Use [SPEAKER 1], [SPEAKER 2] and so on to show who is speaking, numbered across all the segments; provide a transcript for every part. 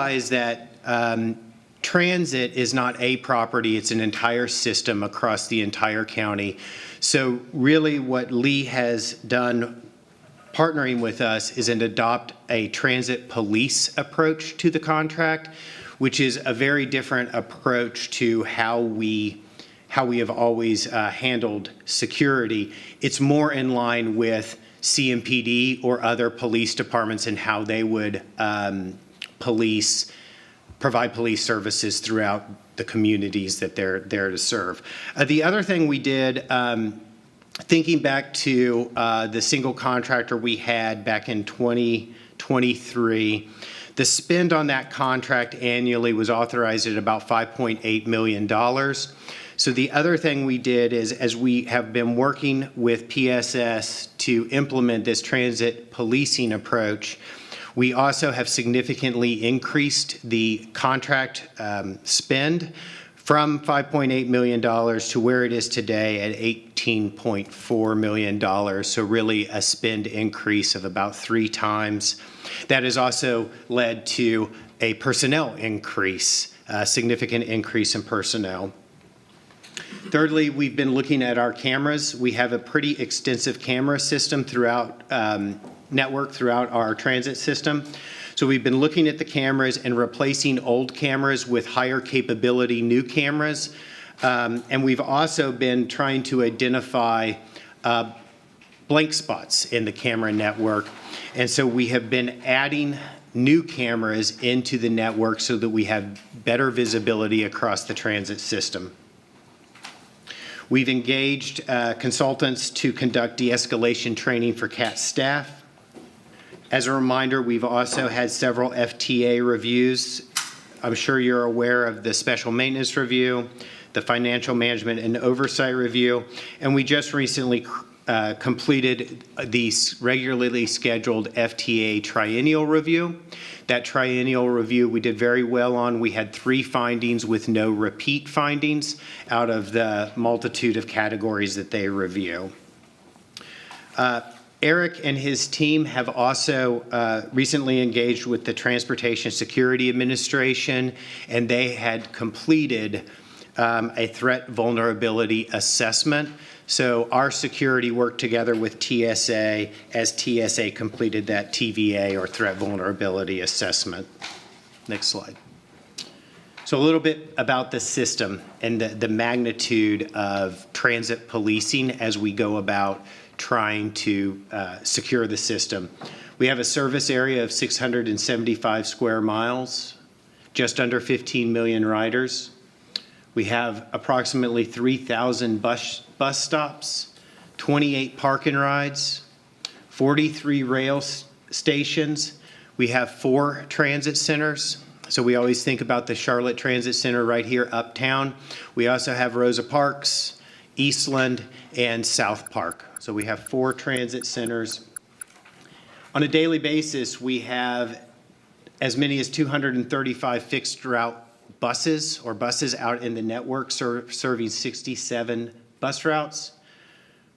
[SPEAKER 1] emphasize that transit is not a property, it's an entire system across the entire county. So really what Lee has done partnering with us is to adopt a transit police approach to the contract, which is a very different approach to how we have always handled security. It's more in line with CMPD or other police departments and how they would provide police services throughout the communities that they're there to serve. The other thing we did, thinking back to the single contractor we had back in 2023, the spend on that contract annually was authorized at about $5.8 million. So the other thing we did is, as we have been working with PSS to implement this transit policing approach, we also have significantly increased the contract spend from $5.8 million to where it is today at $18.4 million. So really a spend increase of about 3 times. That has also led to a personnel increase, a significant increase in personnel. Thirdly, we've been looking at our cameras. We have a pretty extensive camera system throughout network throughout our transit system. So we've been looking at the cameras and replacing old cameras with higher capability new cameras. And we've also been trying to identify blank spots in the camera network. And so we have been adding new cameras into the network so that we have better visibility across the transit system. We've engaged consultants to conduct de-escalation training for CAT staff. As a reminder, we've also had several FTA reviews. I'm sure you're aware of the special maintenance review, the financial management and oversight review, and we just recently completed the regularly scheduled FTA triennial review. That triennial review we did very well on. We had 3 findings with no repeat findings out of the multitude of categories that they review. Eric and his team have also recently engaged with the Transportation Security Administration, and they had completed a threat vulnerability assessment. So our security worked together with TSA as TSA completed that TVA, or threat vulnerability assessment. Next slide. So a little bit about the system and the magnitude of transit policing as we go about trying to secure the system. We have a service area of 675 square miles, just under 15 million riders. We have approximately 3,000 bus stops, 28 park and rides, 43 rail stations. We have 4 transit centers. So we always think about the Charlotte Transit Center right here uptown. We also have Rosa Parks, Eastland, and South Park. So we have 4 transit centers. On a daily basis, we have as many as 235 fixed route buses out in the network serving 67 bus routes,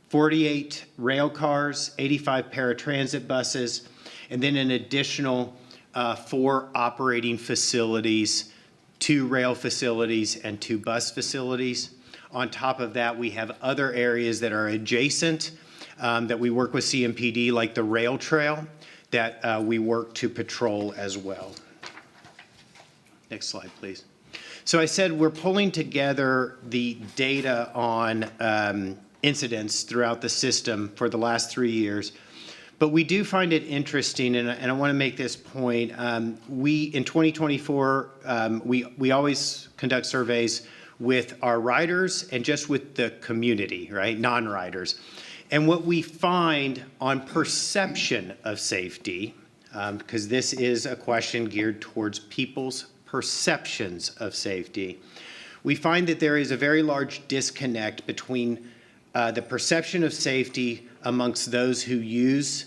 [SPEAKER 1] 48 rail cars, 85 paratransit buses, and then an additional 4 operating facilities, 2 rail facilities and 2 bus facilities. On top of that, we have other areas that are adjacent that we work with CMPD, like the rail trail, that we work to patrol as well. Next slide, please. So I said we're pulling together the data on incidents throughout the system for the last 3 years. But we do find it interesting, and I want to make this point. In 2024, we always conduct surveys with our riders and just with the community, right, non-riders. And what we find on perception of safety, because this is a question geared towards people's perceptions of safety, we find that there is a very large disconnect between the perception of safety amongst those who use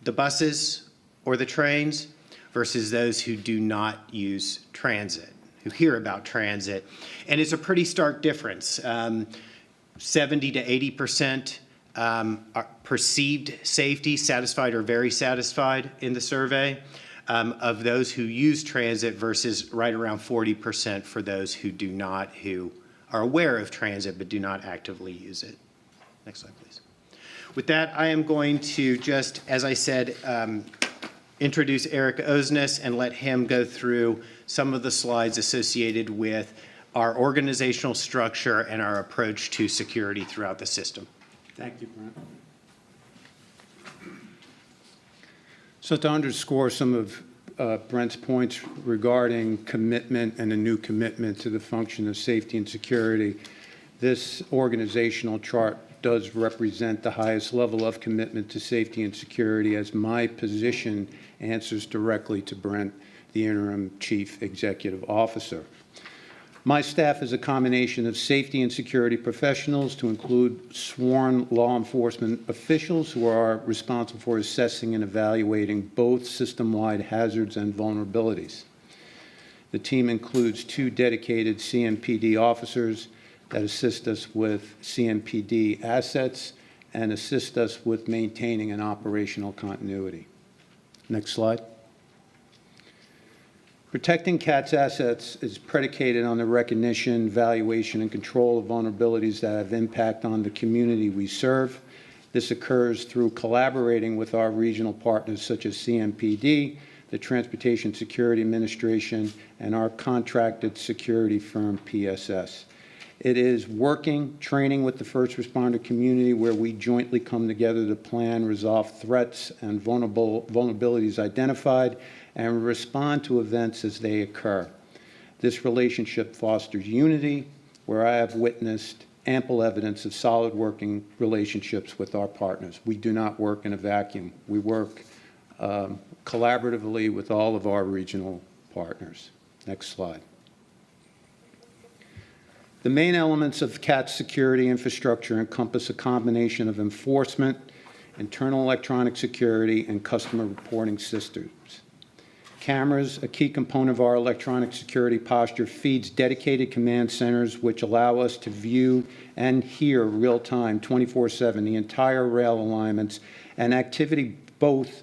[SPEAKER 1] the buses or the trains versus those who do not use transit, who hear about transit. And it's a pretty stark difference. 70 to 80% are perceived safety, satisfied or very satisfied in the survey. of those who use transit versus right around 40% for those who do not, who are aware of transit but do not actively use it. Next slide, please. With that, I am going to just, as I said, introduce Eric Osnes and let him go through some of the slides associated with our organizational structure and our approach to security throughout the system.
[SPEAKER 2] Thank you, Brent. So to underscore some of Brent's points regarding commitment and a new commitment to the function of safety and security, this organizational chart does represent the highest level of commitment to safety and security, as my position answers directly to Brent, the interim chief executive officer. My staff is a combination of safety and security professionals, to include sworn law enforcement officials who are responsible for assessing and evaluating both system-wide hazards and vulnerabilities. The team includes 2 dedicated CMPD officers that assist us with CMPD assets and assist us with maintaining an operational continuity. Next slide. Protecting CAT's assets is predicated on the recognition, valuation, and control of vulnerabilities that have impact on the community we serve. This occurs through collaborating with our regional partners such as CMPD, the Transportation Security Administration, and our contracted security firm, PSS. It is working, training with the first responder community, where we jointly come together to plan, resolve threats and vulnerabilities identified, and respond to events as they occur. This relationship fosters unity, where I have witnessed ample evidence of solid working relationships with our partners. We do not work in a vacuum. We work collaboratively with all of our regional partners. Next slide. The main elements of CAT's security infrastructure encompass a combination of enforcement, internal electronic security, and customer reporting systems. Cameras, a key component of our electronic security posture, feeds dedicated command centers which allow us to view and hear real-time, 24/7, the entire rail alignments and activity both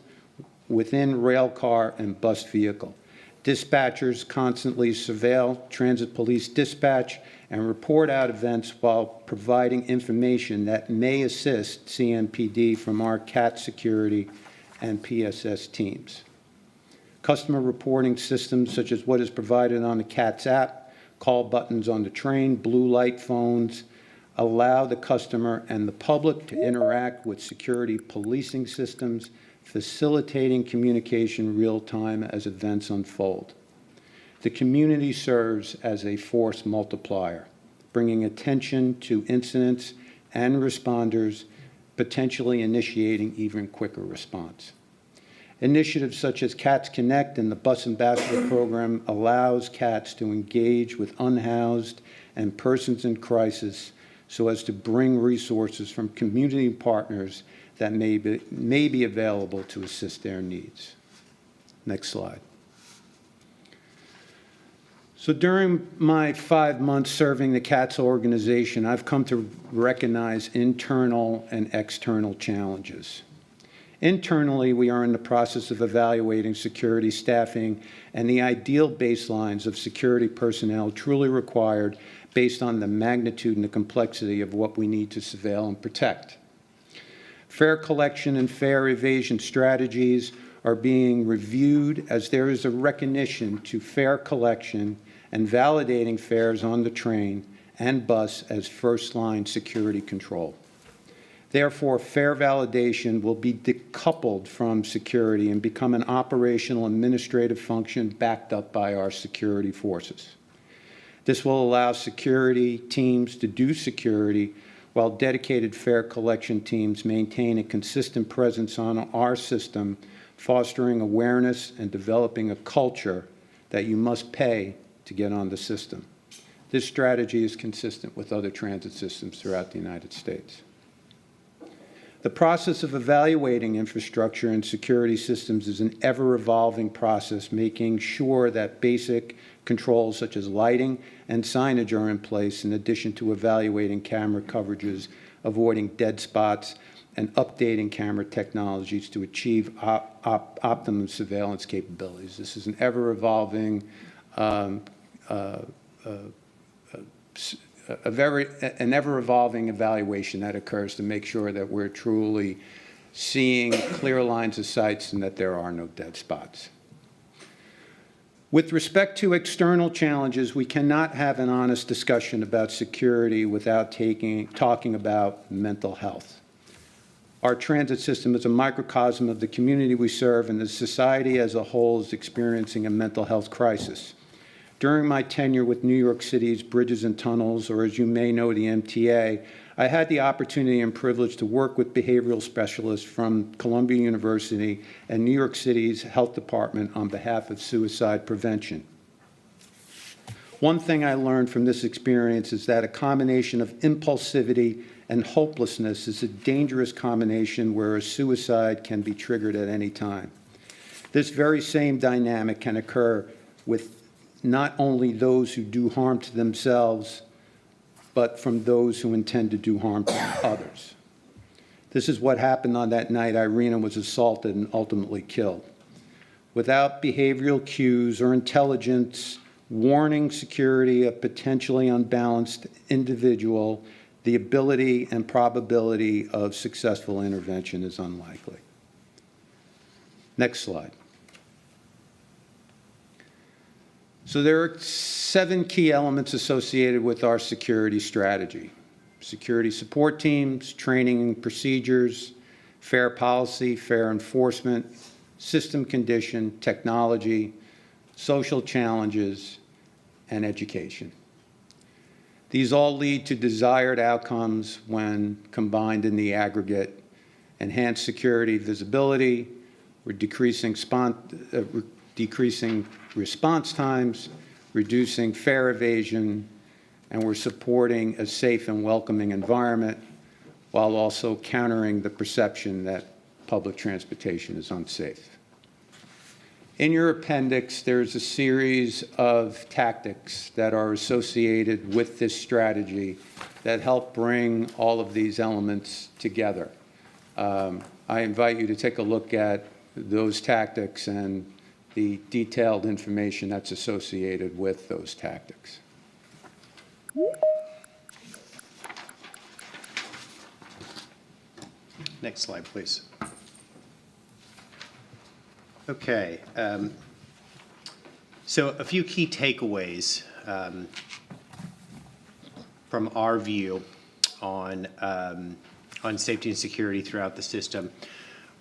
[SPEAKER 2] within rail car and bus vehicle. Dispatchers constantly surveil transit police dispatch and report out events while providing information that may assist CMPD from our CAT security and PSS teams. Customer reporting systems, such as what is provided on the CATS app, call buttons on the train, blue light phones, allow the customer and the public to interact with security policing systems, facilitating communication real time as events unfold. The community serves as a force multiplier, bringing attention to incidents and responders, potentially initiating even quicker response. Initiatives such as CATS Connect and the Bus Ambassador Program allows CATS to engage with unhoused and persons in crisis so as to bring resources from community partners that may be available to assist their needs. Next slide. So during my 5 months serving the CATS organization, I've come to recognize internal and external challenges. Internally, we are in the process of evaluating security staffing and the ideal baselines of security personnel truly required based on the magnitude and the complexity of what we need to surveil and protect. Fare collection and fare evasion strategies are being reviewed as there is a recognition to fare collection and validating fares on the train and bus as first-line security control. Therefore, fare validation will be decoupled from security and become an operational administrative function backed up by our security forces. This will allow security teams to do security while dedicated fare collection teams maintain a consistent presence on our system, fostering awareness and developing a culture that you must pay to get on the system. This strategy is consistent with other transit systems throughout the United States. The process of evaluating infrastructure and security systems is an ever-evolving process, making sure that basic controls such as lighting and signage are in place, in addition to evaluating camera coverages, avoiding dead spots, and updating camera technologies to achieve optimum surveillance capabilities. This is an ever-evolving, an ever-evolving evaluation that occurs to make sure that we're truly seeing clear lines of sight and that there are no dead spots. With respect to external challenges, we cannot have an honest discussion about security without talking about mental health. Our transit system is a microcosm of the community we serve, and the society as a whole is experiencing a mental health crisis. During my tenure with New York City's Bridges and Tunnels, or as you may know, the MTA, I had the opportunity and privilege to work with behavioral specialists from Columbia University and New York City's Health Department on behalf of suicide prevention. One thing I learned from this experience is that a combination of impulsivity and hopelessness is a dangerous combination where a suicide can be triggered at any time. This very same dynamic can occur with not only those who do harm to themselves, but from those who intend to do harm to others. This is what happened on that night Irina was assaulted and ultimately killed. Without behavioral cues or intelligence warning security a potentially unbalanced individual, the ability and probability of successful intervention is unlikely. Next slide. So there are 7 key elements associated with our security strategy: security support teams, training and procedures, fair policy, fair enforcement, system condition, technology, social challenges, and education. These all lead to desired outcomes when combined in the aggregate: enhanced security visibility, we're decreasing response times, reducing fare evasion, and we're supporting a safe and welcoming environment while also countering the perception that public transportation is unsafe. In your appendix, there's a series of tactics that are associated with this strategy that help bring all of these elements together. I invite you to take a look at those tactics and the detailed information that's associated with those tactics.
[SPEAKER 1] Next slide, please. Okay. So a few key takeaways from our view on safety and security throughout the system.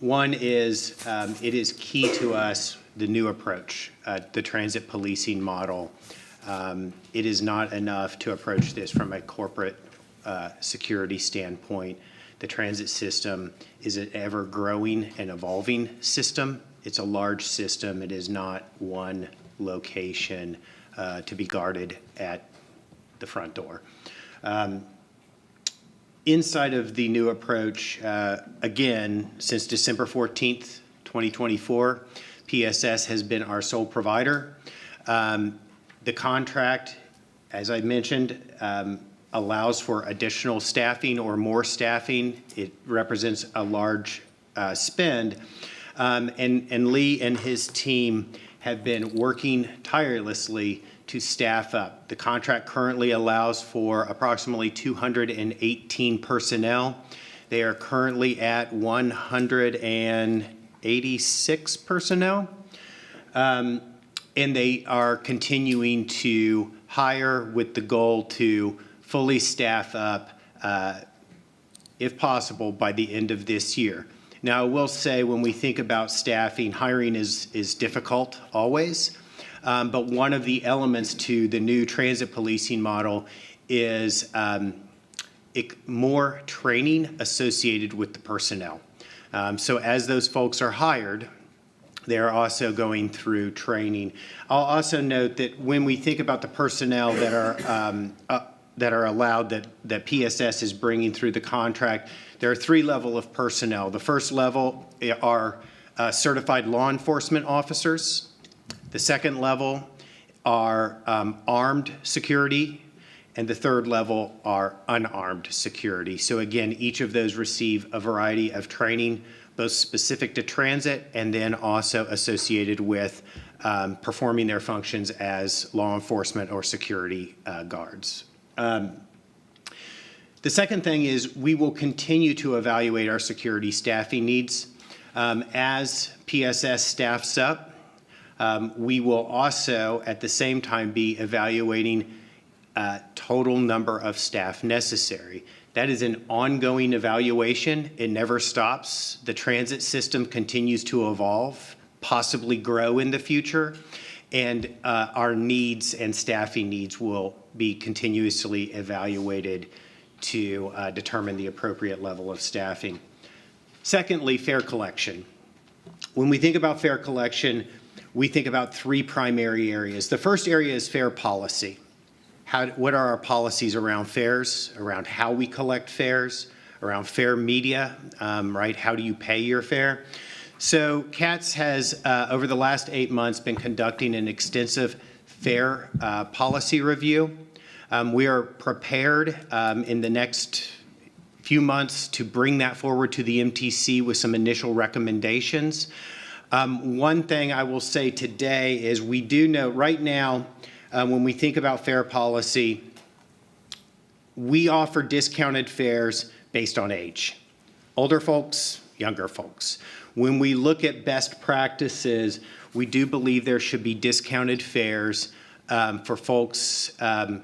[SPEAKER 1] One is it is key to us, the new approach, the transit policing model. It is not enough to approach this from a corporate security standpoint. The transit system is an ever-growing and evolving system. It's a large system. It is not one location to be guarded at the front door. Inside of the new approach, again, since December 14th, 2024, PSS has been our sole provider. The contract, as I mentioned, allows for additional staffing or more staffing. It represents a large spend. And Lee and his team have been working tirelessly to staff up. The contract currently allows for approximately 218 personnel. They are currently at 186 personnel. And they are continuing to hire with the goal to fully staff up, if possible, by the end of this year. Now, I will say when we think about staffing, hiring is difficult always. But one of the elements to the new transit policing model is more training associated with the personnel. So as those folks are hired, they're also going through training. I'll also note that when we think about the personnel that are allowed, that PSS is bringing through the contract, there are 3 levels of personnel. The first level are certified law enforcement officers. The second level are armed security, And the third level are unarmed security. So again, each of those receive a variety of training, both specific to transit and then also associated with performing their functions as law enforcement or security guards. The second thing is we will continue to evaluate our security staffing needs. As PSS staffs up, we will also at the same time be evaluating total number of staff necessary. That is an ongoing evaluation. It never stops. The transit system continues to evolve, possibly grow in the future, and our needs and staffing needs will be continuously evaluated to determine the appropriate level of staffing. Secondly, fare collection. When we think about fare collection, we think about three primary areas. The first area is fare policy. What are our policies around fares, around how we collect fares, around fare media, right? How do you pay your fare? So CATS has, over the last 8 months, been conducting an extensive fare policy review. We are prepared in the next few months to bring that forward to the MTC with some initial recommendations. One thing I will say today is we do know right now, when we think about fare policy, we offer discounted fares based on age. Older folks, younger folks. When we look at best practices, we do believe there should be discounted fares for folks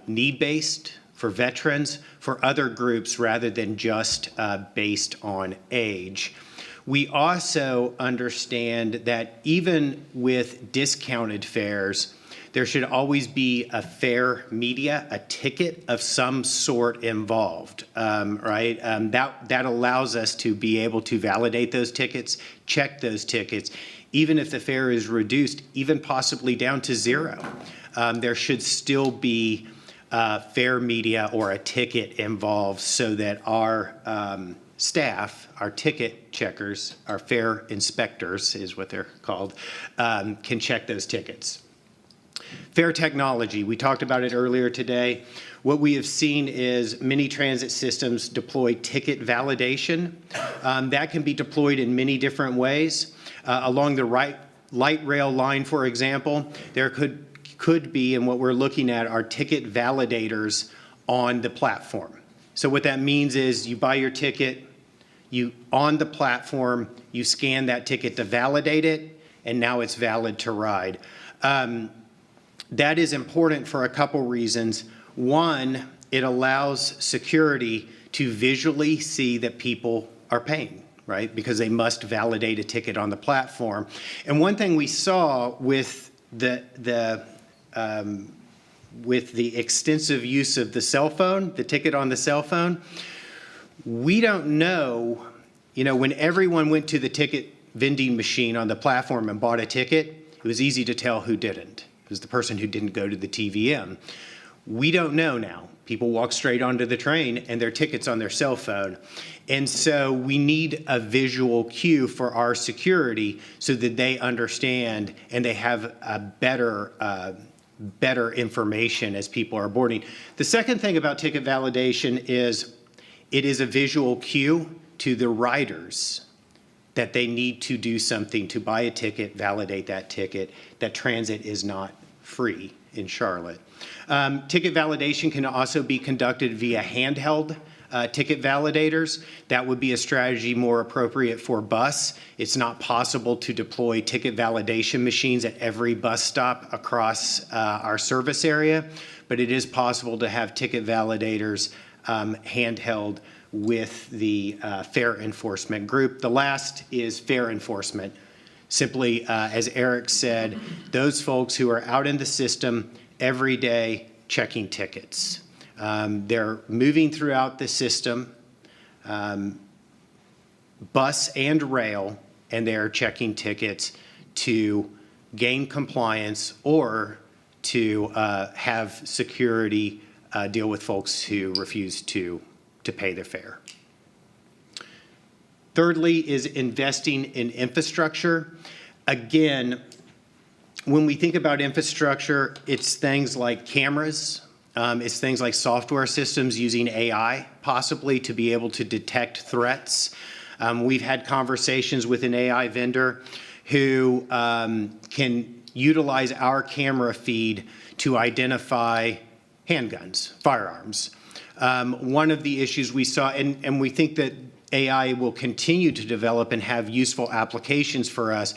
[SPEAKER 1] need-based, for veterans, for other groups rather than just based on age. We also understand that even with discounted fares, there should always be a fare media, a ticket of some sort involved, right? That allows us to be able to validate those tickets, check those tickets, even if the fare is reduced, even possibly down to zero. There should still be fare media or a ticket involved so that our staff, our ticket checkers, our fare inspectors is what they're called, can check those tickets. Fare technology, we talked about it earlier today. What we have seen is many transit systems deploy ticket validation. That can be deployed in many different ways. Along the light rail line, for example, there could be, and what we're looking at are ticket validators on the platform. So what that means is you buy your ticket, on the platform, you scan that ticket to validate it, and now it's valid to ride. That is important for a couple reasons. One, it allows security to visually see that people are paying, right? Because they must validate a ticket on the platform. And one thing we saw with the extensive use of the cell phone, the ticket on the cell phone, we don't know, when everyone went to the ticket vending machine on the platform and bought a ticket, it was easy to tell who didn't. It was the person who didn't go to the TVM. We don't know now. People walk straight onto the train and their ticket's on their cell phone. And so we need a visual cue for our security so that they understand and they have a better information as people are boarding. The second thing about ticket validation is it is a visual cue to the riders that they need to do something to buy a ticket, validate that ticket, that transit is not free in Charlotte. Ticket validation can also be conducted via handheld ticket validators. That would be a strategy more appropriate for bus. It's not possible to deploy ticket validation machines at every bus stop across our service area, but it is possible to have ticket validators handheld with the fare enforcement group. The last is fare enforcement. Simply, as Eric said, those folks who are out in the system every day checking tickets. They're moving throughout the system, bus and rail, and they're checking tickets to gain compliance or to have security deal with folks who refuse to pay their fare. Thirdly is investing in infrastructure. Again, when we think about infrastructure, it's things like cameras, is things like software systems using AI possibly to be able to detect threats. We've had conversations with an AI vendor who can utilize our camera feed to identify handguns, firearms. One of the issues we saw, and we think that AI will continue to develop and have useful applications for us.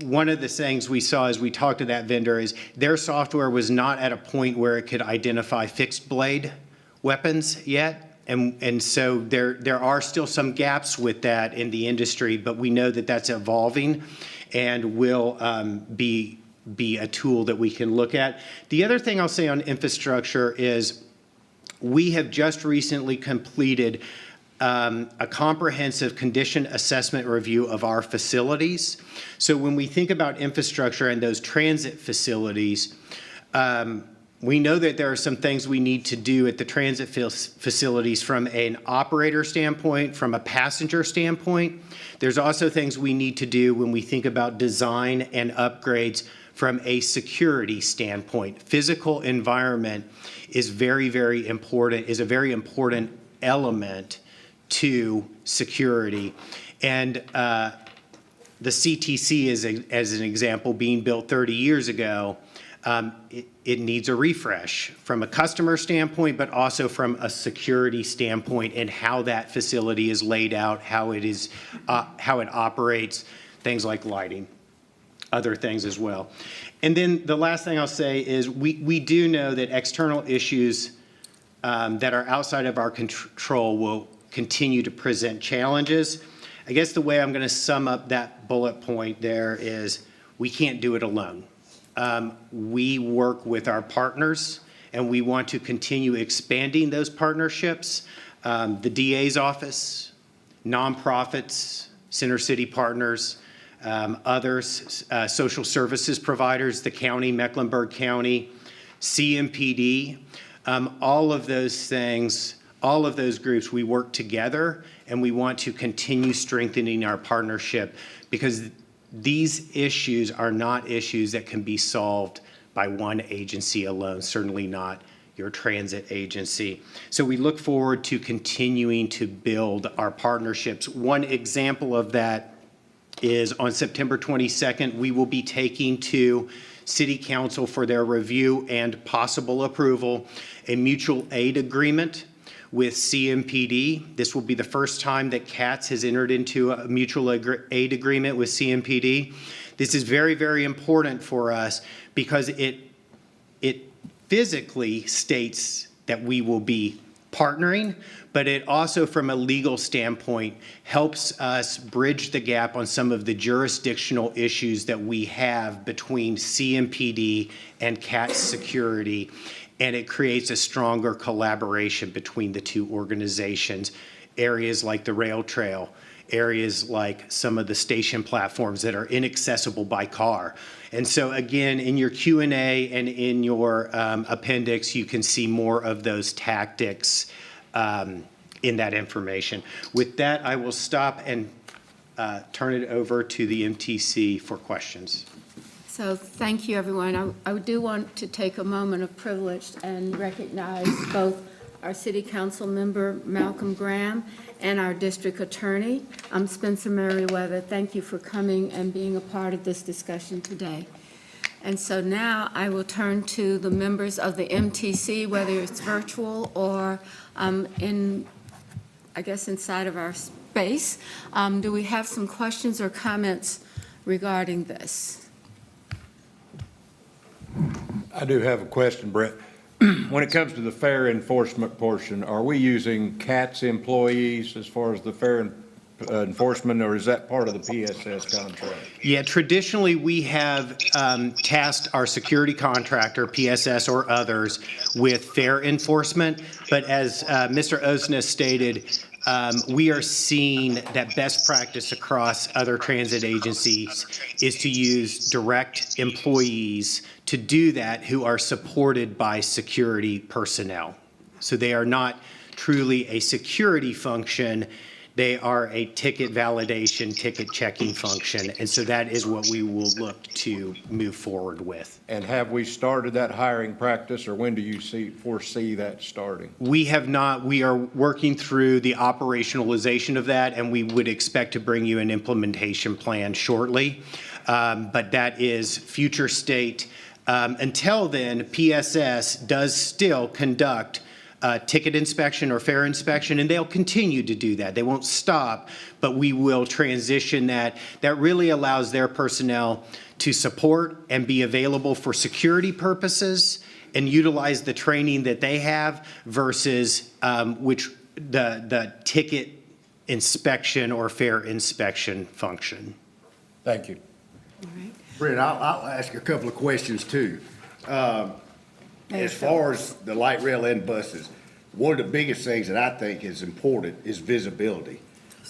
[SPEAKER 1] One of the things we saw as we talked to that vendor is their software was not at a point where it could identify fixed blade weapons yet. And so there are still some gaps with that in the industry, but we know that that's evolving and will be a tool that we can look at. The other thing I'll say on infrastructure is we have just recently completed a comprehensive condition assessment review of our facilities. So when we think about infrastructure and those transit facilities, we know that there are some things we need to do at the transit facilities from an operator standpoint, from a passenger standpoint. There's also things we need to do when we think about design and upgrades from a security standpoint. Physical environment is very, very important, is a very important element to security. And the CTC is, as an example, being built 30 years ago, it needs a refresh from a customer standpoint, but also from a security standpoint and how that facility is laid out, how it operates, things like lighting, other things as well. And then the last thing I'll say is we do know that external issues that are outside of our control will continue to present challenges. I guess the way I'm going to sum up that bullet point there is we can't do it alone. We work with our partners, and we want to continue expanding those partnerships. The DA's office, nonprofits, Center City partners, others, social services providers, the county, Mecklenburg County, CMPD, all of those things, all of those groups, we work together, and we want to continue strengthening our partnership because these issues are not issues that can be solved by one agency alone, certainly not your transit agency. So we look forward to continuing to build our partnerships. One example of that is on September 22nd, we will be taking to City Council for their review and possible approval a mutual aid agreement with CMPD. This will be the first time that CATS has entered into a mutual aid agreement with CMPD. This is very, very important for us because it physically states that we will be partnering, but it also, from a legal standpoint, helps us bridge the gap on some of the jurisdictional issues that we have between CMPD and CATS security. And it creates a stronger collaboration between the two organizations. Areas like the rail trail, areas like some of the station platforms that are inaccessible by car. And so again, in your Q&A and in your appendix, you can see more of those tactics in that information. With that, I will stop and turn it over to the MTC for questions.
[SPEAKER 3] So thank you, everyone. I do want to take a moment of privilege and recognize both our City Council member, Malcolm Graham, and our District Attorney, Spencer Merriweather. Thank you for coming and being a part of this discussion today. And so now I will turn to the members of the MTC, whether it's virtual or inside of our space. Do we have some questions or comments regarding this?
[SPEAKER 4] I do have a question, Brett. When it comes to the fare enforcement portion, are we using CATS employees as far as the fare enforcement, or is that part of the PSS contract?
[SPEAKER 1] Yeah, traditionally we have tasked our security contractor, PSS or others, with fare enforcement. But as Mr. Osnes stated, we are seeing that best practice across other transit agencies is to use direct employees to do that who are supported by security personnel. So they are not truly a security function They are a ticket validation, ticket checking function, and so that is what we will look to move forward with.
[SPEAKER 4] And have we started that hiring practice, or when do you foresee that starting?
[SPEAKER 1] We have not. We are working through the operationalization of that, and we would expect to bring you an implementation plan shortly. But that is future state. Until then, PSS does still conduct ticket inspection or fare inspection, and they'll continue to do that. They won't stop, but we will transition that. That really allows their personnel to support and be available for security purposes and utilize the training that they have versus the ticket inspection or fare inspection function.
[SPEAKER 4] Thank you.
[SPEAKER 3] All right.
[SPEAKER 5] Brent, I'll ask a couple of questions too. As far as the light rail and buses, one of the biggest things that I think is important is visibility.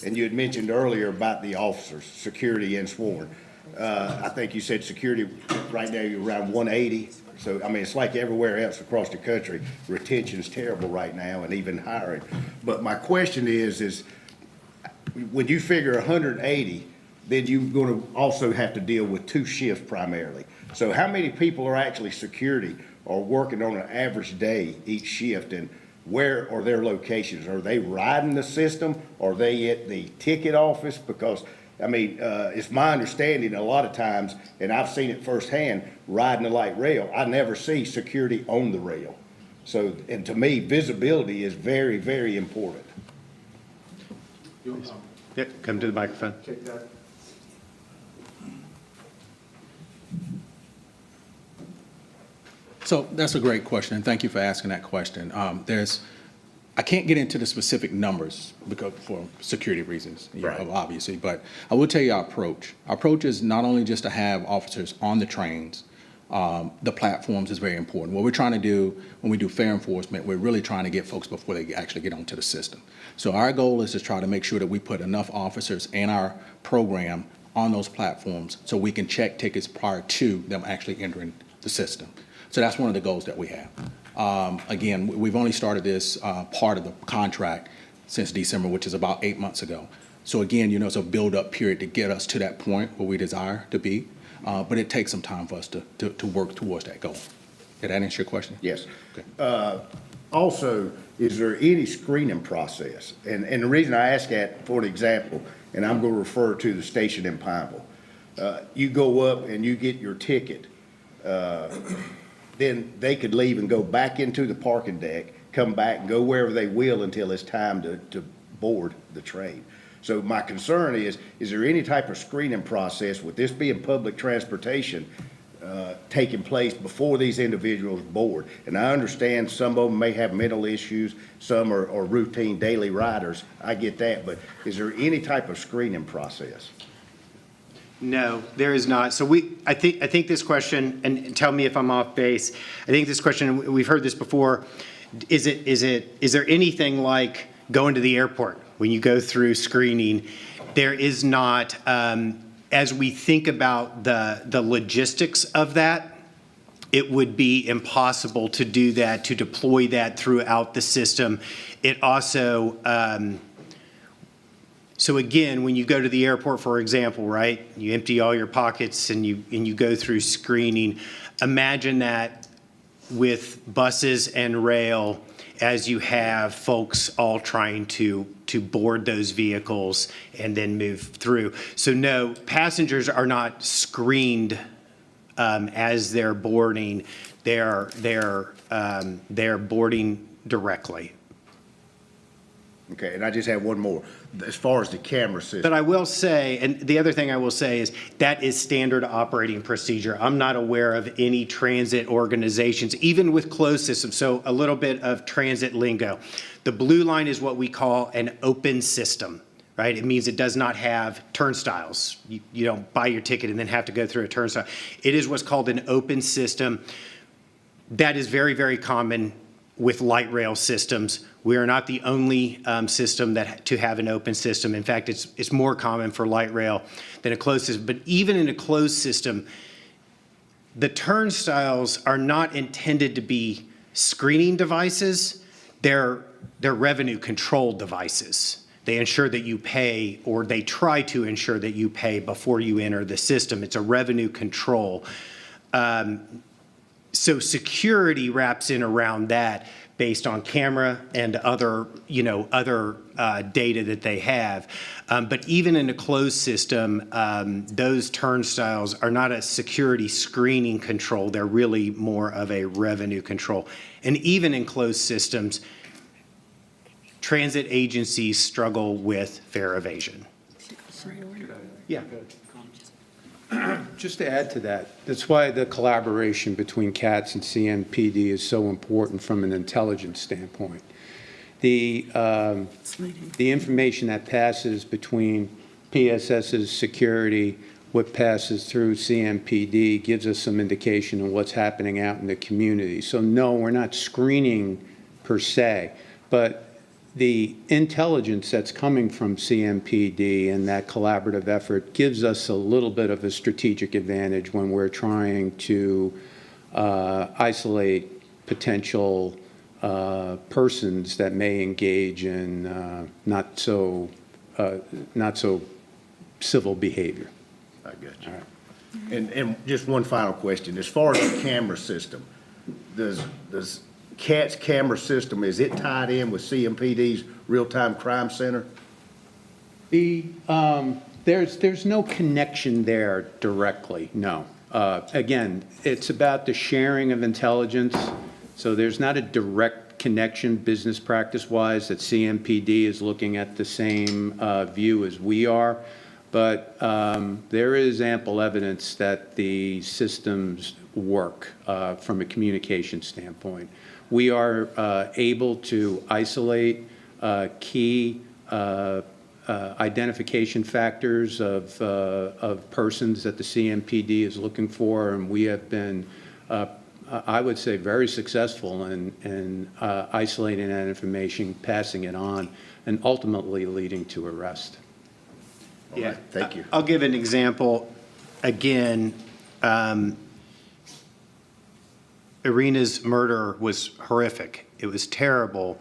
[SPEAKER 5] And you had mentioned earlier about the officers, security and sworn. I think you said security right now you're around 180. So, I mean, it's like everywhere else across the country. Retention's terrible right now and even hiring. But my question is when you figure 180, then you're going to also have to deal with 2 shifts primarily. So how many people are actually security or working on an average day each shift, and where are their locations? Are they riding the system? Are they at the ticket office? Because, I mean, it's my understanding a lot of times, and I've seen it firsthand, riding the light rail, I never see security on the rail. So, and to me, visibility is very, very important.
[SPEAKER 1] Yeah, come to the microphone.
[SPEAKER 6] So that's a great question, and thank you for asking that question. I can't get into the specific numbers because for security reasons,
[SPEAKER 5] Right.
[SPEAKER 6] obviously, but I will tell you our approach. Our approach is not only just to have officers on the trains, the platforms is very important. What we're trying to do when we do fare enforcement, we're really trying to get folks before they actually get onto the system. So our goal is to try to make sure that we put enough officers in our program on those platforms so we can check tickets prior to them actually entering the system. So that's one of the goals that we have. Again, we've only started this part of the contract since December, which is about 8 months ago. So again, it's a build-up period to get us to that point where we desire to be, but it takes some time for us to work towards that goal. Did that answer your question?
[SPEAKER 5] Yes.
[SPEAKER 6] Okay.
[SPEAKER 5] Also, is there any screening process? And the reason I ask that, for an example, and I'm going to refer to the station in Pineville. You go up and you get your ticket, then they could leave and go back into the parking deck, come back and go wherever they will until it's time to board the train. So my concern is there any type of screening process, with this being public transportation, taking place before these individuals board? And I understand some of them may have mental issues, some are routine daily riders, I get that, but is there any type of screening process?
[SPEAKER 1] No, there is not. So I think this question, and tell me if I'm off base, I think this question, we've heard this before, is there anything like going to the airport when you go through screening? There is not. As we think about the logistics of that, it would be impossible to do that, to deploy that throughout the system. It also, so again, when you go to the airport, for example, right, you empty all your pockets and you go through screening. Imagine that with buses and rail, as you have folks all trying to board those vehicles and then move through. So no, passengers are not screened as they're boarding. They're boarding directly.
[SPEAKER 5] Okay, and I just have one more. As far as the camera system.
[SPEAKER 1] But I will say, and the other thing I will say is that is standard operating procedure. I'm not aware of any transit organizations, even with closed systems. So a little bit of transit lingo. The blue line is what we call an open system, right? It means it does not have turnstiles. You don't buy your ticket and then have to go through a turnstile. It is what's called an open system. That is very, very common with light rail systems. We are not the only system to have an open system. In fact, it's more common for light rail than a closed system. But even in a closed system, the turnstiles are not intended to be screening devices. They're revenue control devices. They ensure that you pay, or they try to ensure that you pay before you enter the system. It's a revenue control. So security wraps in around that based on camera and other data that they have. But even in a closed system, those turnstiles are not a security screening control. They're really more of a revenue control. And even in closed systems, transit agencies struggle with fare evasion. Yeah.
[SPEAKER 2] Just to add to that, that's why the collaboration between CATS and CMPD is so important from an intelligence standpoint. The information that passes between PSS's security, what passes through CMPD gives us some indication of what's happening out in the community. So no, we're not screening per se, but the intelligence that's coming from CMPD and that collaborative effort gives us a little bit of a strategic advantage when we're trying to isolate potential persons that may engage in not so civil behavior.
[SPEAKER 5] I got you. And just one final question. As far as the camera system, does CAT's camera system, is it tied in with CMPD's real-time crime center?
[SPEAKER 2] There's no connection there directly, no. Again, it's about the sharing of intelligence, so there's not a direct connection business practice-wise that CMPD is looking at the same view as we are, but there is ample evidence that the systems work from a communication standpoint. We are able to isolate key identification factors of persons that the CMPD is looking for, and we have been, I would say, very successful in isolating that information, passing it on, and ultimately leading to arrest.
[SPEAKER 5] All right, thank you.
[SPEAKER 1] I'll give an example. Again, Irina's murder was horrific. It was terrible.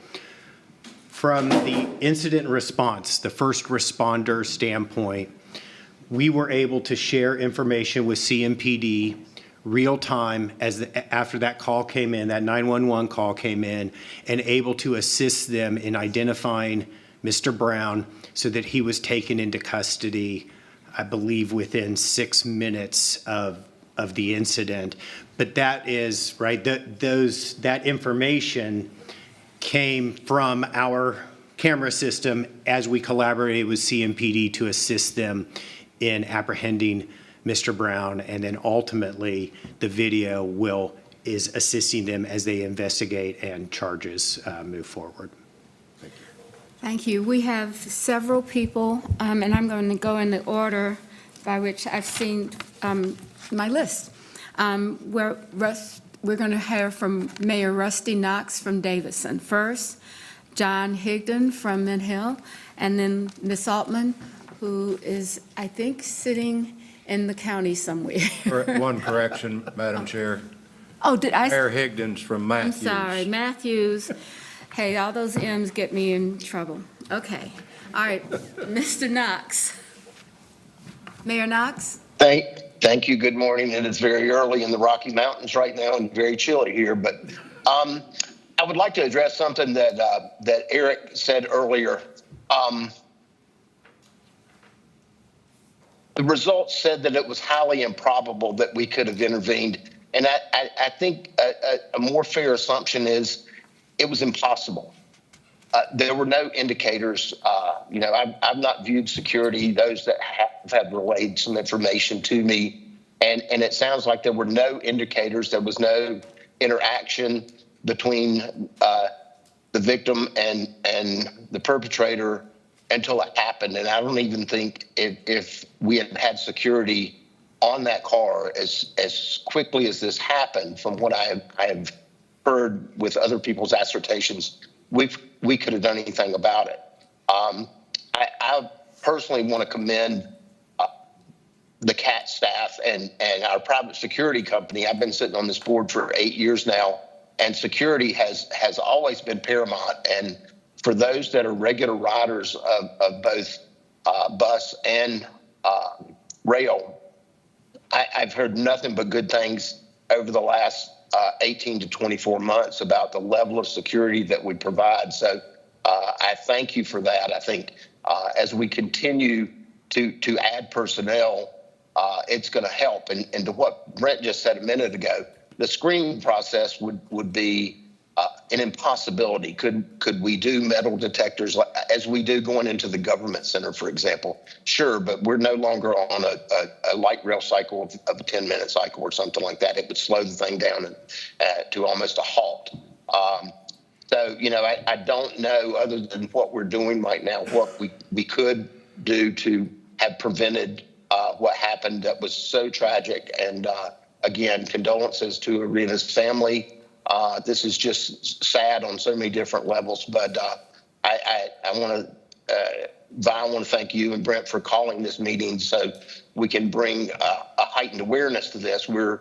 [SPEAKER 1] From the incident response, the first responder standpoint, we were able to share information with CMPD real time after that call came in, that 911 call came in, and able to assist them in identifying Mr. Brown so that he was taken into custody, I believe, within 6 minutes of the incident. But that is, right, that information came from our camera system as we collaborated with CMPD to assist them in apprehending Mr. Brown, and then ultimately the video is assisting them as they investigate and charges move forward.
[SPEAKER 3] Thank you. We have several people, and I'm going to go in the order by which I've seen my list. We're going to hear from Mayor Rusty Knox from Davison first, John Higdon from Mint Hill, and then Ms. Altman, who is, I think, sitting in the county somewhere.
[SPEAKER 4] One correction, Madam Chair.
[SPEAKER 3] Oh, did I?
[SPEAKER 4] Mayor Higdon's from
[SPEAKER 3] I'm
[SPEAKER 4] Matthews.
[SPEAKER 3] sorry, Matthews. Hey, all those M's get me in trouble. Okay. All right, Mr. Knox. Mayor Knox?
[SPEAKER 7] Thank you. Good morning. And it's very early in the Rocky Mountains right now and very chilly here. But I would like to address something that Eric said earlier. The results said that it was highly improbable that we could have intervened. And I think a more fair assumption is it was impossible. There were no indicators. I've not viewed security. Those that have relayed some information to me. And it sounds like there were no indicators. There was no interaction between the victim and the perpetrator until it happened. And I don't even think if we had had security on that car as quickly as this happened, from what I have heard with other people's assertions, we could have done anything about it. I personally want to commend the CAT staff and our private security company. I've been sitting on this board for 8 years now, and security has always been paramount. And for those that are regular riders of both bus and rail, I've heard nothing but good things over the last 18 to 24 months about the level of security that we provide. So I thank you for that. I think as we continue to add personnel, it's going to help. And to what Brent just said a minute ago, the screening process would be an impossibility. Could we do metal detectors as we do going into the government center, for example? Sure, but we're no longer on a light rail cycle of a 10-minute cycle or something like that. It would slow the thing down to almost a halt. So, I don't know, other than what we're doing right now, what we could do to have prevented what happened that was so tragic. And again, condolences to Arena's family. This is just sad on so many different levels, but I want to thank you and Brent for calling this meeting so we can bring a heightened awareness to this. We're,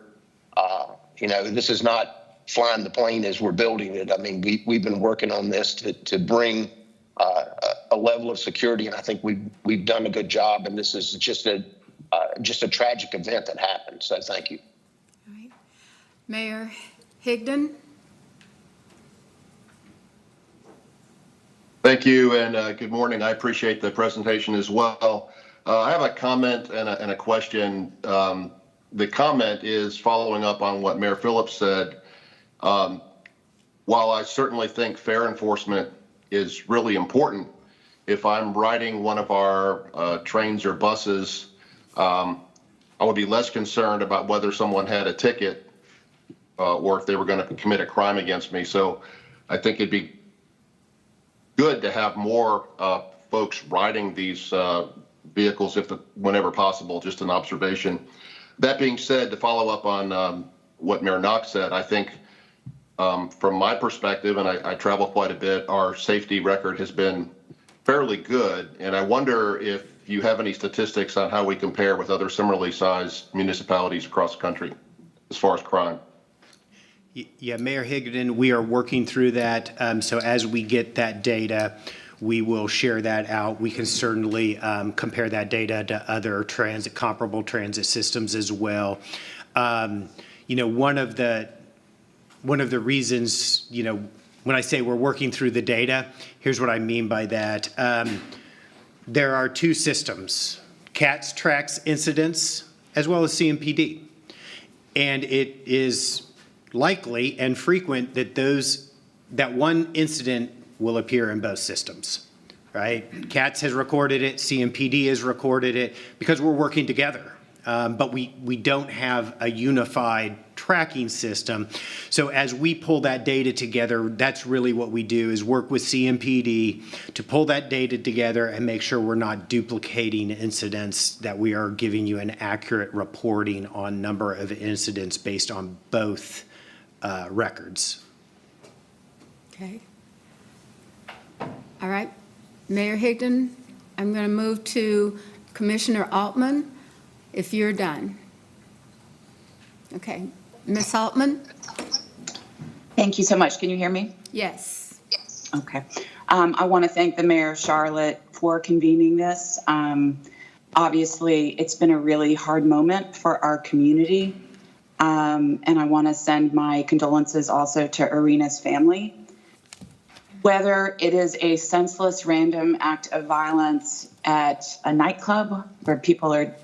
[SPEAKER 7] this is not flying the plane as we're building it. I mean, we've been working on this to bring a level of security, and I think we've done a good job. And this is just a tragic event that happened. So thank you.
[SPEAKER 3] All right. Mayor Higdon.
[SPEAKER 8] Thank you, and good morning. I appreciate the presentation as well. I have a comment and a question. The comment is following up on what Mayor Phillips said. While I certainly think fair enforcement is really important, if I'm riding one of our trains or buses, I would be less concerned about whether someone had a ticket or if they were going to commit a crime against me. So I think it'd be good to have more folks riding these vehicles whenever possible. Just an observation. That being said, to follow up on what Mayor Knox said, I think from my perspective, and I travel quite a bit, our safety record has been fairly good. And I wonder if you have any statistics on how we compare with other similarly sized municipalities across the country as far as crime.
[SPEAKER 1] Yeah, Mayor Higdon, we are working through that. So as we get that data, we will share that out. We can certainly compare that data to other comparable transit systems as well. One of the reasons, when I say we're working through the data, here's what I mean by that. There are two systems, CATS tracks incidents as well as CMPD. And it is likely and frequent that one incident will appear in both systems, right? CATS has recorded it, CMPD has recorded it, because we're working together. But we don't have a unified tracking system. So as we pull that data together, that's really what we do, is work with CMPD to pull that data together and make sure we're not duplicating incidents, that we are giving you an accurate reporting on number of incidents based on both records.
[SPEAKER 3] Okay. All right. Mayor Higdon, I'm going to move to Commissioner Altman, if you're done. Okay. Ms. Altman?
[SPEAKER 9] Thank you so much. Can you hear me?
[SPEAKER 3] Yes.
[SPEAKER 9] Okay. I want to thank the Mayor of Charlotte for convening this. Obviously, it's been a really hard moment for our community. And I want to send my condolences also to Arena's family. Whether it is a senseless random act of violence at a nightclub where people are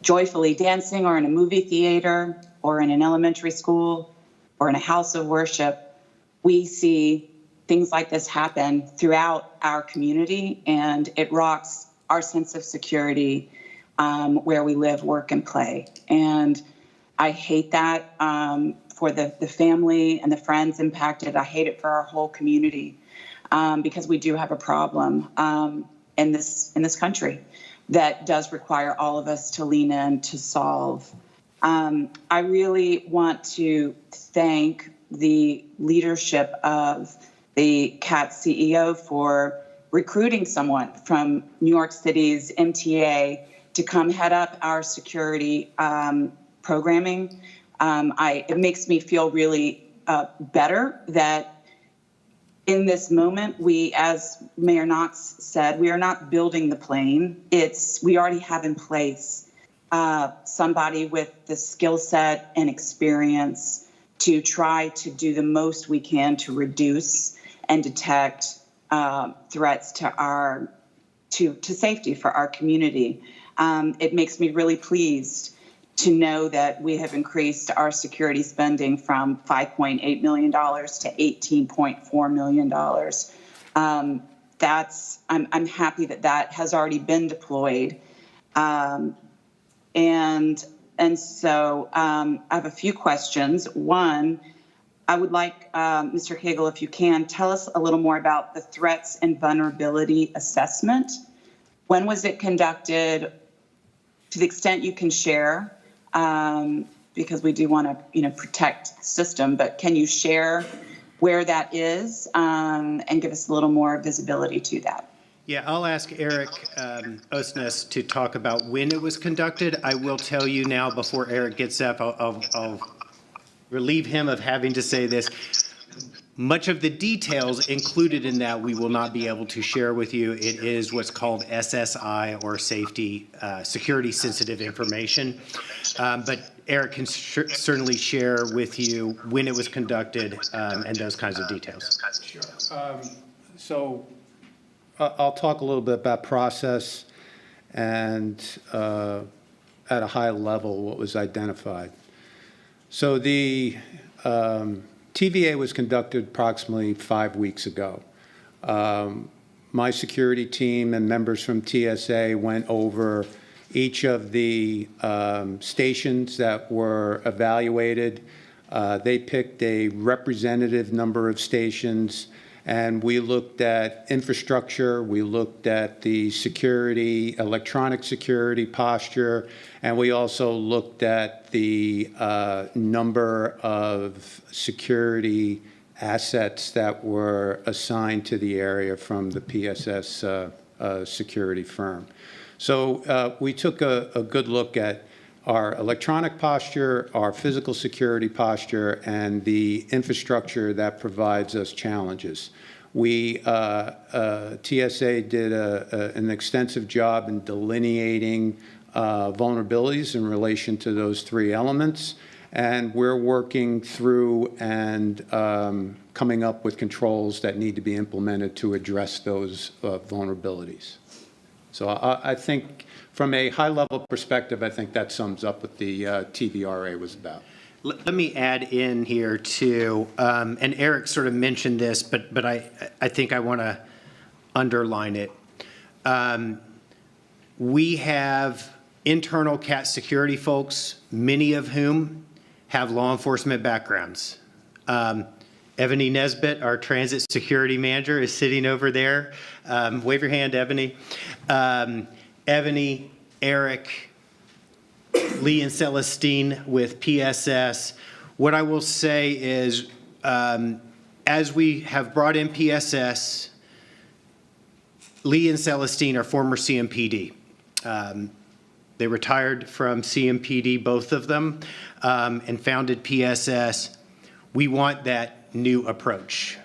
[SPEAKER 9] joyfully dancing, or in a movie theater, or in an elementary school, or in a house of worship, we see things like this happen throughout our community, and it rocks our sense of security where we live, work, and play. And I hate that for the family and the friends impacted. I hate it for our whole community because we do have a problem in this country that does require all of us to lean in to solve. I really want to thank the leadership of the CATS CEO for recruiting someone from New York City's MTA to come head up our security programming. It makes me feel really better that in this moment, we, as Mayor Knox said, we are not building the plane. We already have in place somebody with the skill set and experience to try to do the most we can to reduce and detect threats to safety for our community. It makes me really pleased to know that we have increased our security spending from $5.8 million to $18.4 million. I'm happy that has already been deployed. And so I have a few questions. One, I would like, Mr. Cagle, if you can, tell us a little more about the threats and vulnerability assessment. When was it conducted? To the extent you can share, because we do want to, protect the system, but can you share where that is and give us a little more visibility to that?
[SPEAKER 1] Yeah, I'll ask Eric Osnes to talk about when it was conducted. I will tell you now, before Eric gets up, I'll relieve him of having to say this. Much of the details included in that we will not be able to share with you. It is what's called SSI, or security sensitive information. But Eric can certainly share with you when it was conducted and those kinds of details.
[SPEAKER 2] So I'll talk a little bit about process and at a high level what was identified. So the TVA was conducted approximately 5 weeks ago. My security team and members from TSA went over each of the stations that were evaluated. They picked a representative number of stations, and we looked at infrastructure, we looked at the security, electronic security posture, and we also looked at the number of security assets that were assigned to the area from the PSS security firm. So we took a good look at our electronic posture, our physical security posture, and the infrastructure that provides us challenges. TSA did an extensive job in delineating vulnerabilities in relation to those three elements, and we're working through and coming up with controls that need to be implemented to address those vulnerabilities. So I think from a high-level perspective, I think that sums up what the TVRA was about.
[SPEAKER 1] Let me add in here too, and Eric sort of mentioned this, but I think I want to underline it. We have internal CAT security folks, many of whom have law enforcement backgrounds. Ebony Nesbitt, our transit security manager, is sitting over there. Wave your hand, Ebony. Ebony, Eric, Lee and Celestine with PSS. What I will say is, as we have brought in PSS, Lee and Celestine are former CMPD. They retired from CMPD, both of them, and founded PSS. We want that new approach.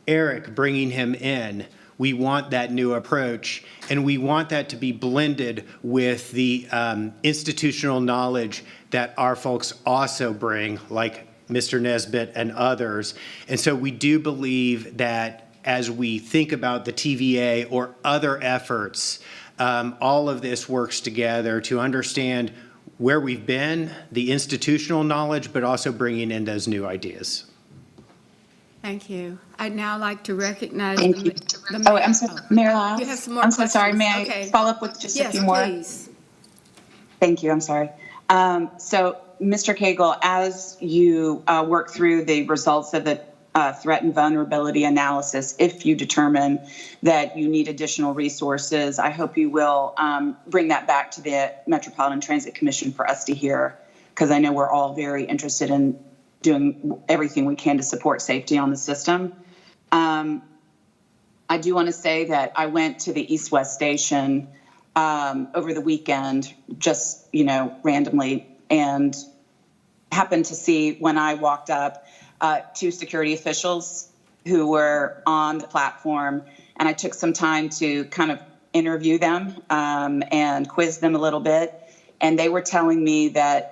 [SPEAKER 1] Eric, bringing him in, we want that new approach, and we want that to be blended with the institutional knowledge that our folks also bring, like Mr. Nesbitt and others. And so we do believe that as we think about the TVA or other efforts, all of this works together to understand where we've been, the institutional knowledge, but also bringing in those new ideas.
[SPEAKER 3] Thank you. I'd now like to recognize
[SPEAKER 9] Thank you. Oh, I'm sorry, Mayor Lyles.
[SPEAKER 3] You have some more
[SPEAKER 9] I'm so sorry.
[SPEAKER 3] questions.
[SPEAKER 9] May
[SPEAKER 3] Okay.
[SPEAKER 9] I follow up with just a few more?
[SPEAKER 3] Yes, please.
[SPEAKER 9] Thank you. I'm sorry. So, Mr. Cagle, as you work through the results of the threat and vulnerability analysis, if you determine that you need additional resources, I hope you will bring that back to the Metropolitan Transit Commission for us to hear, because I know we're all very interested in doing everything we can to support safety on the system. I do want to say that I went to the East-West Station over the weekend, just, randomly, and happened to see when I walked up, two security officials who were on the platform, and I took some time to kind of interview them and quiz them a little bit. And they were telling me that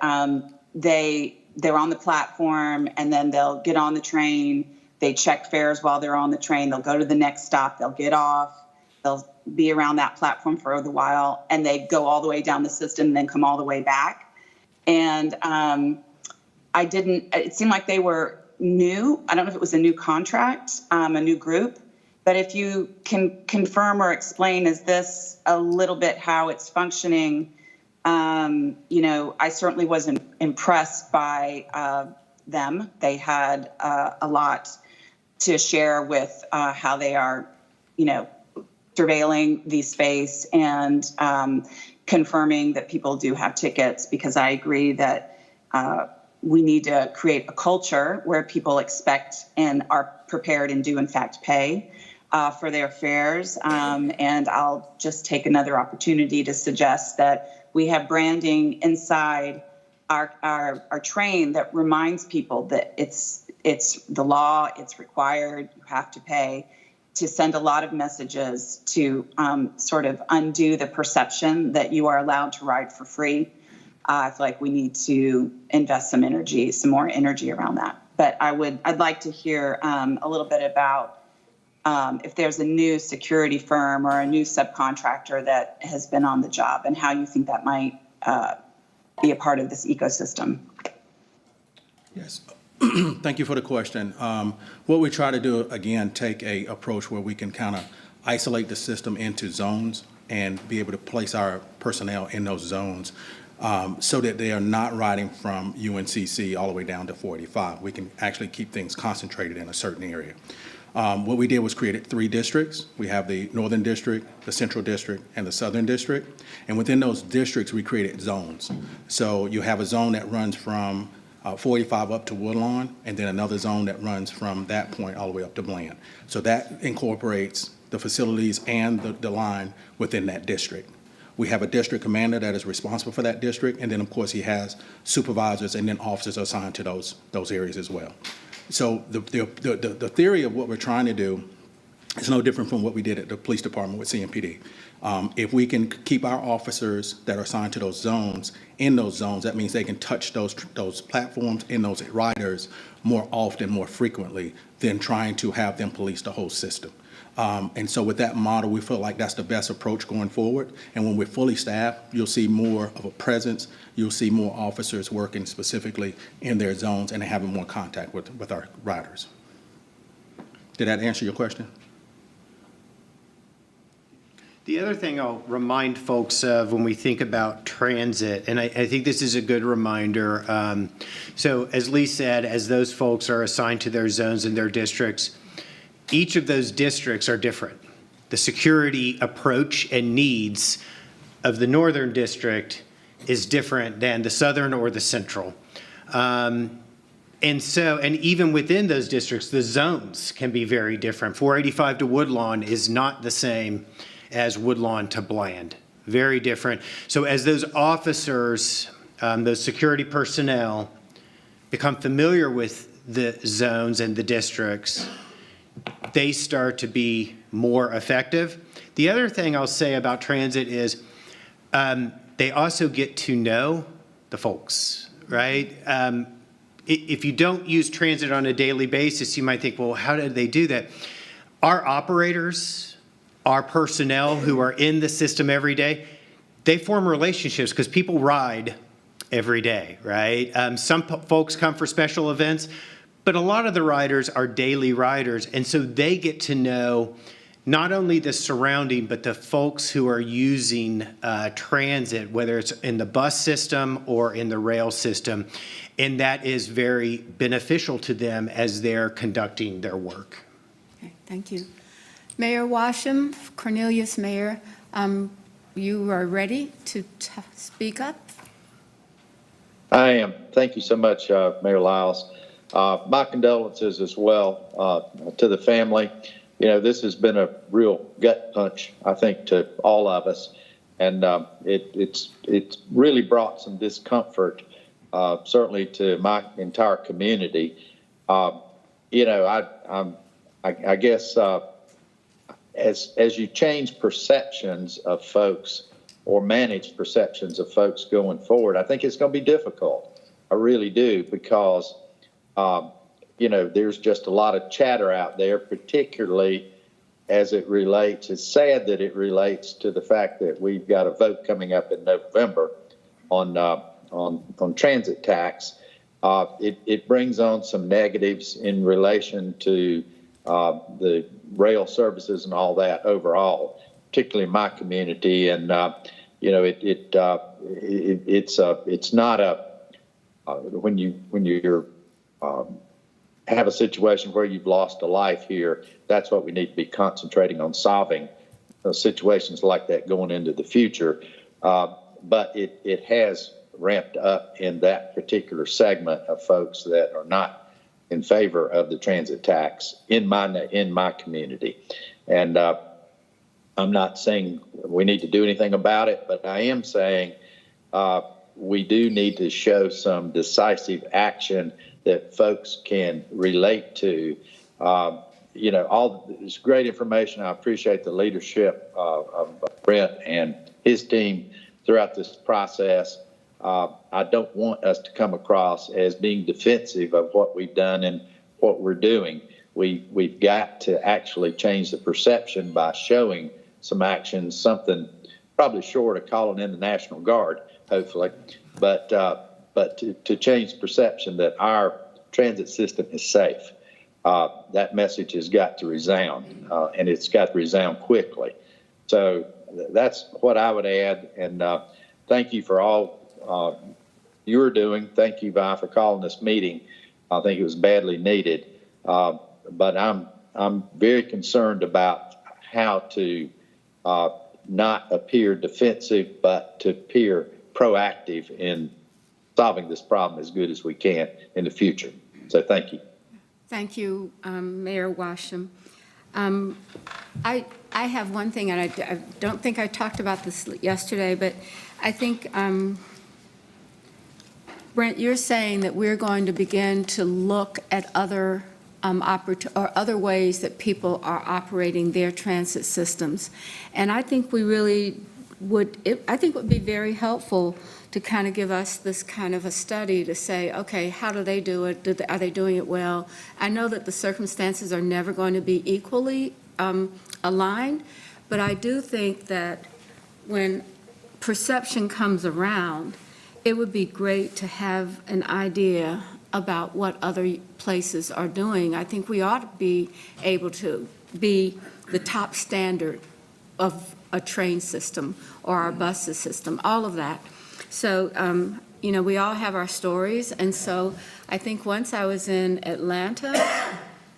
[SPEAKER 9] they're on the platform, and then they'll get on the train. They check fares while they're on the train. They'll go to the next stop. They'll get off. They'll be around that platform for a while, and they go all the way down the system and then come all the way back. And it seemed like they were new. I don't know if it was a new contract, a new group, but if you can confirm or explain, is this a little bit how it's functioning? I certainly wasn't impressed by them. They had a lot to share with how they are, surveilling the space and confirming that people do have tickets, because I agree that we need to create a culture where people expect and are prepared and do in fact pay for their fares. And I'll just take another opportunity to suggest that we have branding inside our train that reminds people that it's the law, it's required, you have to pay, to send a lot of messages to sort of undo the perception that you are allowed to ride for free. I feel like we need to invest some more energy around that. But I'd like to hear a little bit about if there's a new security firm or a new subcontractor that has been on the job, and how you think that might be a part of this ecosystem.
[SPEAKER 6] Yes. Thank you for the question. What we try to do, again, take a approach where we can kind of isolate the system into zones and be able to place our personnel in those zones so that they are not riding from UNCC all the way down to 485. We can actually keep things concentrated in a certain area. What we did was created 3 districts. We have the Northern District, the Central District, and the Southern District. And within those districts, we created zones. So you have a zone that runs from 45 up to Woodlawn, and then another zone that runs from that point all the way up to Bland. So that incorporates the facilities and the line within that district. We have a district commander that is responsible for that district, and then of course he has supervisors and then officers assigned to those areas as well. So the theory of what we're trying to do is no different from what we did at the police department with CMPD. If we can keep our officers that are assigned to those zones in those zones, that means they can touch those platforms and those riders more often, more frequently, than trying to have them police the whole system. And so with that model, we feel like that's the best approach going forward. And when we're fully staffed, you'll see more of a presence. You'll see more officers working specifically in their zones and having more contact with our riders. Did that answer your question?
[SPEAKER 1] The other thing I'll remind folks of when we think about transit, and I think this is a good reminder. So as Lee said, as those folks are assigned to their zones and their districts, each of those districts are different. The security approach and needs of the Northern District is different than the Southern or the Central. And even within those districts, the zones can be very different. 485 to Woodlawn is not the same as Woodlawn to Bland. Very different. So as those officers, those security personnel become familiar with the zones and the districts, they start to be more effective. The other thing I'll say about transit is they also get to know the folks, right? If you don't use transit on a daily basis, you might think, well, how did they do that? Our operators, our personnel who are in the system every day, they form relationships because people ride every day, right? Some folks come for special events, but a lot of the riders are daily riders. And so they get to know not only the surrounding, but the folks who are using transit, whether it's in the bus system or in the rail system. And that is very beneficial to them as they're conducting their work.
[SPEAKER 3] Okay, thank you. Mayor Washam, Cornelius Mayor, you are ready to speak up?
[SPEAKER 10] I am. Thank you so much, Mayor Lyles. My condolences as well to the family. You know, this has been a real gut punch, I think, to all of us. And it's really brought some discomfort, certainly to my entire community. You know, I guess as you change perceptions of folks or manage perceptions of folks going forward, I think it's going to be difficult. I really do, because there's just a lot of chatter out there, particularly as it relates. It's sad that it relates to the fact that we've got a vote coming up in November on transit tax. It brings on some negatives in relation to the rail services and all that overall, particularly in my community. And it's not when you're have a situation where you've lost a life here. That's what we need to be concentrating on, solving situations like that going into the future. But it has ramped up in that particular segment of folks that are not in favor of the transit tax in my community. And I'm not saying we need to do anything about it, but I am saying we do need to show some decisive action that folks can relate to. All this great information. I appreciate the leadership of Brent and his team throughout this process. I don't want us to come across as being defensive of what we've done and what we're doing. We've got to actually change the perception by showing some action, something probably short of calling in the National Guard, hopefully, but to change the perception that our transit system is safe. That message has got to resound, and it's got to resound quickly. So that's what I would add, and thank you for all you're doing. Thank you, Vi, for calling this meeting. I think it was badly needed, but I'm very concerned about how to not appear defensive, but to appear proactive in solving this problem as good as we can in the future. So thank you.
[SPEAKER 3] Thank you, Mayor Washam. I have one thing, and I don't think I talked about this yesterday, but I think, Brent, you're saying that we're going to begin to look at other other ways that people are operating their transit systems. And I think we really would, I think it would be very helpful to kind of give us this kind of a study to say, okay, how do they do it? Are they doing it well? I know that the circumstances are never going to be equally aligned, but I do think that when perception comes around, it would be great to have an idea about what other places are doing. I think we ought to be able to be the top standard of a train system or our bus system, all of that. So, we all have our stories, and so I think once I was in Atlanta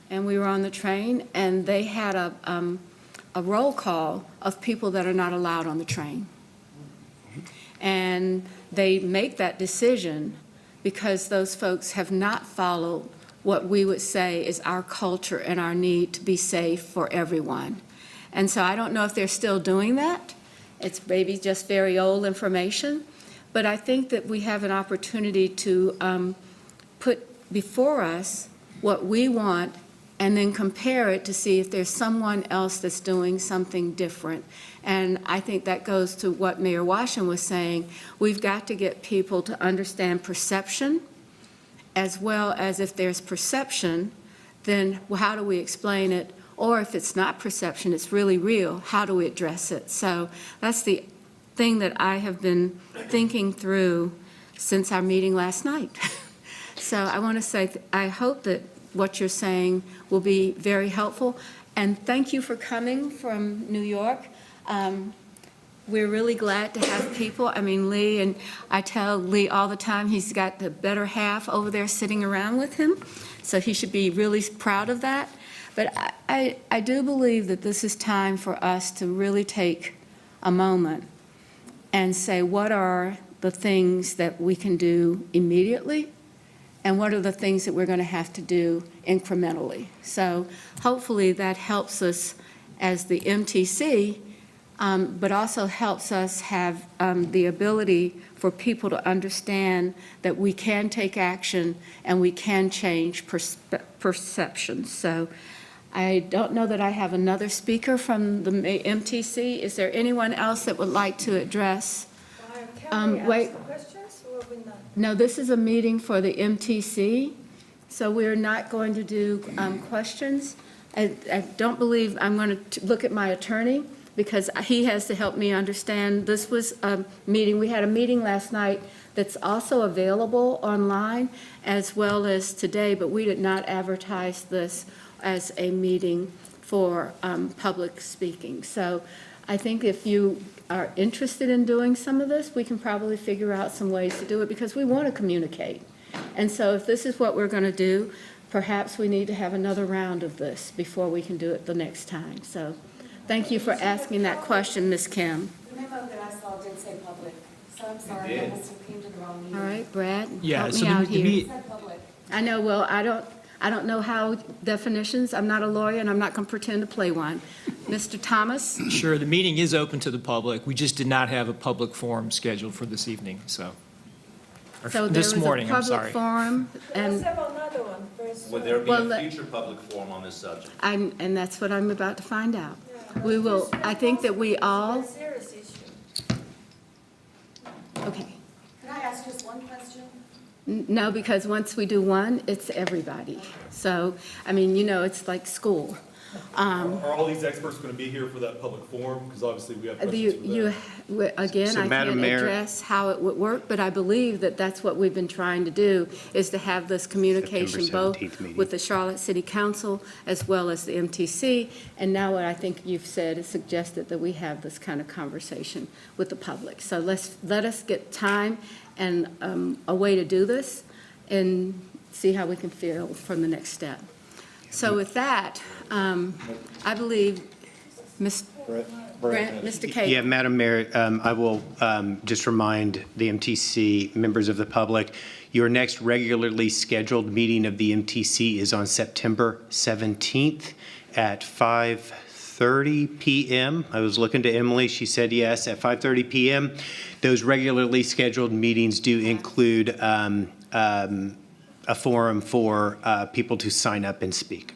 [SPEAKER 3] and we were on the train, and they had a roll call of people that are not allowed on the train. And they make that decision because those folks have not followed what we would say is our culture and our need to be safe for everyone. And so I don't know if they're still doing that. It's maybe just very old information. But I think that we have an opportunity to put before us what we want and then compare it to see if there's someone else that's doing something different. And I think that goes to what Mayor Washam was saying. We've got to get people to understand perception, as well as if there's perception, then how do we explain it? Or if it's not perception, it's really real, how do we address it? So that's the thing that I have been thinking through since our meeting last night. So I want to say, I hope that what you're saying will be very helpful. And thank you for coming from New York. We're really glad to have people. I mean, Lee, and I tell Lee all the time, he's got the better half over there sitting around with him. So he should be really proud of that. But I do believe that this is time for us to really take a moment and say, what are the things that we can do immediately? And what are the things that we're going to have to do incrementally? So hopefully that helps us as the MTC, but also helps us have the ability for people to understand that we can take action and we can change perceptions. So I don't know that I have another speaker from the MTC. Is there anyone else that would like to address?
[SPEAKER 11] Can we
[SPEAKER 3] wait.
[SPEAKER 11] ask questions or we not?
[SPEAKER 3] No, this is a meeting for the MTC, so we're not going to do questions. I don't believe, I'm going to look at my attorney because he has to help me understand. This was a meeting, we had a meeting last night that's also available online as well as today, but we did not advertise this as a meeting for public speaking. So I think if you are interested in doing some of this, we can probably figure out some ways to do it because we want to communicate. And so if this is what we're going to do, perhaps we need to have another round of this before we can do it the next time. So thank you for asking that question, Ms. Kim.
[SPEAKER 12] The memo that I saw did say public, so I'm sorry, I must have came to the wrong meeting.
[SPEAKER 3] All right, Brad,
[SPEAKER 13] Yeah,
[SPEAKER 3] help
[SPEAKER 13] so
[SPEAKER 3] me out
[SPEAKER 13] the
[SPEAKER 3] here.
[SPEAKER 12] It said public.
[SPEAKER 3] I know, well, I don't know how definitions, I'm not a lawyer and I'm not going to pretend to play one. Mr. Thomas?
[SPEAKER 13] Sure, the meeting is open to the public. We just did not have a public forum scheduled for this evening, so. Or
[SPEAKER 3] So there
[SPEAKER 13] this
[SPEAKER 3] was a
[SPEAKER 13] morning, I'm
[SPEAKER 3] public
[SPEAKER 13] sorry.
[SPEAKER 3] forum,
[SPEAKER 11] Let's
[SPEAKER 3] and
[SPEAKER 11] have another one very soon.
[SPEAKER 14] Would there be
[SPEAKER 3] Well,
[SPEAKER 14] a
[SPEAKER 3] let-
[SPEAKER 14] future public forum on this subject?
[SPEAKER 3] and that's what I'm about to find out.
[SPEAKER 11] Yeah,
[SPEAKER 3] We will,
[SPEAKER 11] this is
[SPEAKER 3] I think that we
[SPEAKER 11] It's a
[SPEAKER 3] all,
[SPEAKER 11] very serious issue.
[SPEAKER 3] okay.
[SPEAKER 12] Can I ask just one question?
[SPEAKER 3] No, because once we do one, it's everybody. So, I mean, you know, it's like school.
[SPEAKER 15] Are all these experts going to be here for that public forum? Because obviously we have questions for them.
[SPEAKER 3] Again,
[SPEAKER 1] So,
[SPEAKER 3] I
[SPEAKER 1] Madam
[SPEAKER 3] can't
[SPEAKER 1] Mayor-
[SPEAKER 3] address how it would work, but I believe that that's what we've been trying to do, is to have this communication
[SPEAKER 1] September
[SPEAKER 3] both
[SPEAKER 1] 17th meeting.
[SPEAKER 3] with the Charlotte City Council as well as the MTC. And now what I think you've said is suggested that we have this kind of conversation with the public. So let us get time and a way to do this and see how we can feel from the next step. So with that, I believe, Mr. Cagle.
[SPEAKER 1] Yeah, Madam Mayor, I will just remind the MTC members of the public, your next regularly scheduled meeting of the MTC is on September 17th at 5:30 PM. I was looking to Emily, she said yes, at 5:30 PM. Those regularly scheduled meetings do include a forum for people to sign up and speak.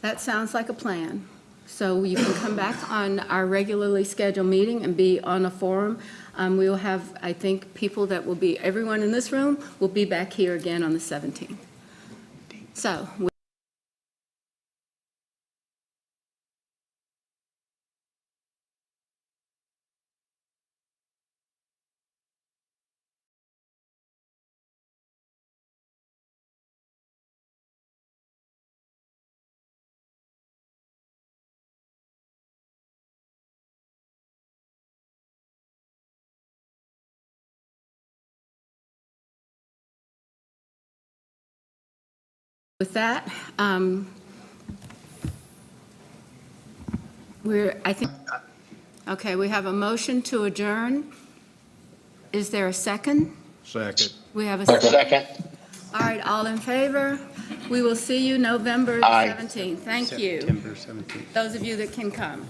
[SPEAKER 3] That sounds like a plan. So you can come back on our regularly scheduled meeting and be on a forum. We will have, I think, people that will be, everyone in this room will be back here again on the 17th. So. With that, okay, we have a motion to adjourn. Is there a second?
[SPEAKER 4] Second.
[SPEAKER 3] We have a second.
[SPEAKER 7] Second.
[SPEAKER 3] All right, all in favor? We will see you November
[SPEAKER 7] Aye.
[SPEAKER 3] 17th. Thank you.
[SPEAKER 1] September 17th.
[SPEAKER 3] Those of you that can come.